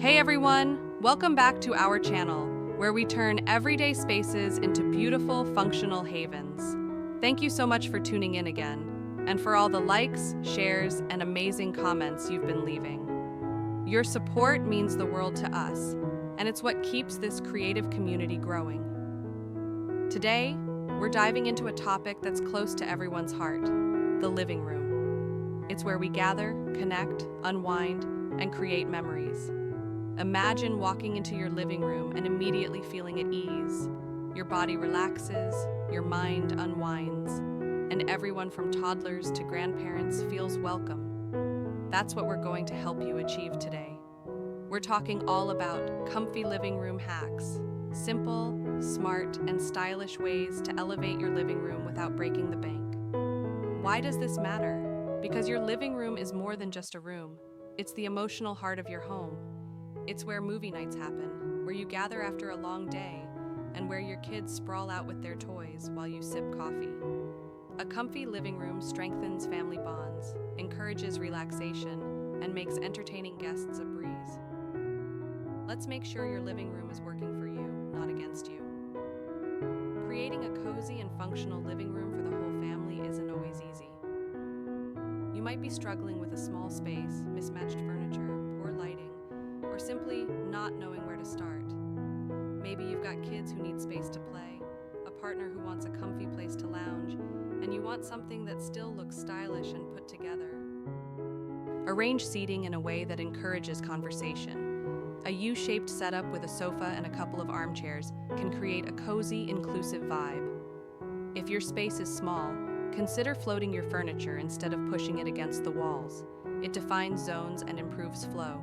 Hey everyone! Welcome back to our channel, where we turn everyday spaces into beautiful, functional havens. Thank you so much for tuning in again, and for all the likes, shares, and amazing comments you've been leaving. Your support means the world to us, and it's what keeps this creative community growing. Today, we're diving into a topic that's close to everyone's heart, the living room. It's where we gather, connect, unwind, and create memories. Imagine walking into your living room and immediately feeling at ease. Your body relaxes, your mind unwinds, and everyone from toddlers to grandparents feels welcome. That's what we're going to help you achieve today. We're talking all about comfy living room hacks, simple, smart, and stylish ways to elevate your living room without breaking the bank. Why does this matter? Because your living room is more than just a room. It's the emotional heart of your home. It's where movie nights happen, where you gather after a long day, and where your kids sprawl out with their toys while you sip coffee. A comfy living room strengthens family bonds, encourages relaxation, and makes entertaining guests a breeze. Let's make sure your living room is working for you, not against you. Creating a cozy and functional living room for the whole family isn't always easy. You might be struggling with a small space, mismatched furniture, poor lighting, or simply not knowing where to start. Maybe you've got kids who need space to play, a partner who wants a comfy place to lounge, and you want something that still looks stylish and put together. Arrange seating in a way that encourages conversation. A U-shaped setup with a sofa and a couple of armchairs can create a cozy, inclusive vibe. If your space is small, consider floating your furniture instead of pushing it against the walls. It defines zones and improves flow.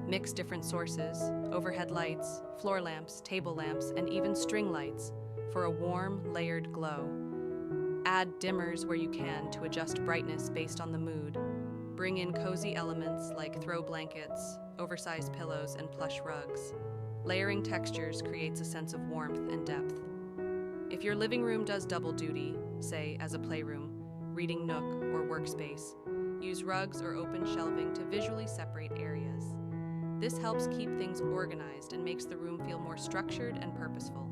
Mix different sources, overhead lights, floor lamps, table lamps, and even string lights for a warm, layered glow. Add dimmers where you can to adjust brightness based on the mood. Bring in cozy elements like throw blankets, oversized pillows, and plush rugs. Layering textures creates a sense of warmth and depth. If your living room does double duty, say as a playroom, reading nook, or workspace, use rugs or open shelving to visually separate areas. This helps keep things organized and makes the room feel more structured and purposeful.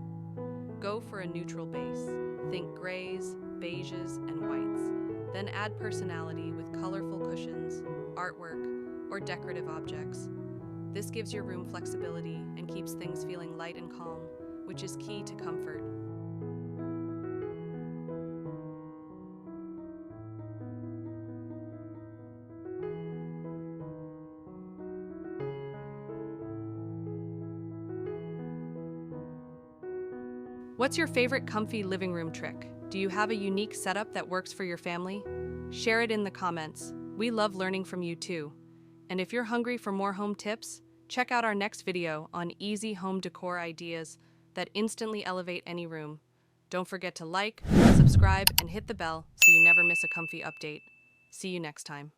Go for a neutral base. Think grays, beiges, and whites. Then add personality with colorful cushions, artwork, or decorative objects. This gives your room flexibility and keeps things feeling light and calm, which is key to comfort. What's your favorite comfy living room trick? Do you have a unique setup that works for your family? Share it in the comments. We love learning from you too. And if you're hungry for more home tips, check out our next video on easy home decor ideas that instantly elevate any room. Don't forget to like, subscribe, and hit the bell so you never miss a comfy update. See you next time.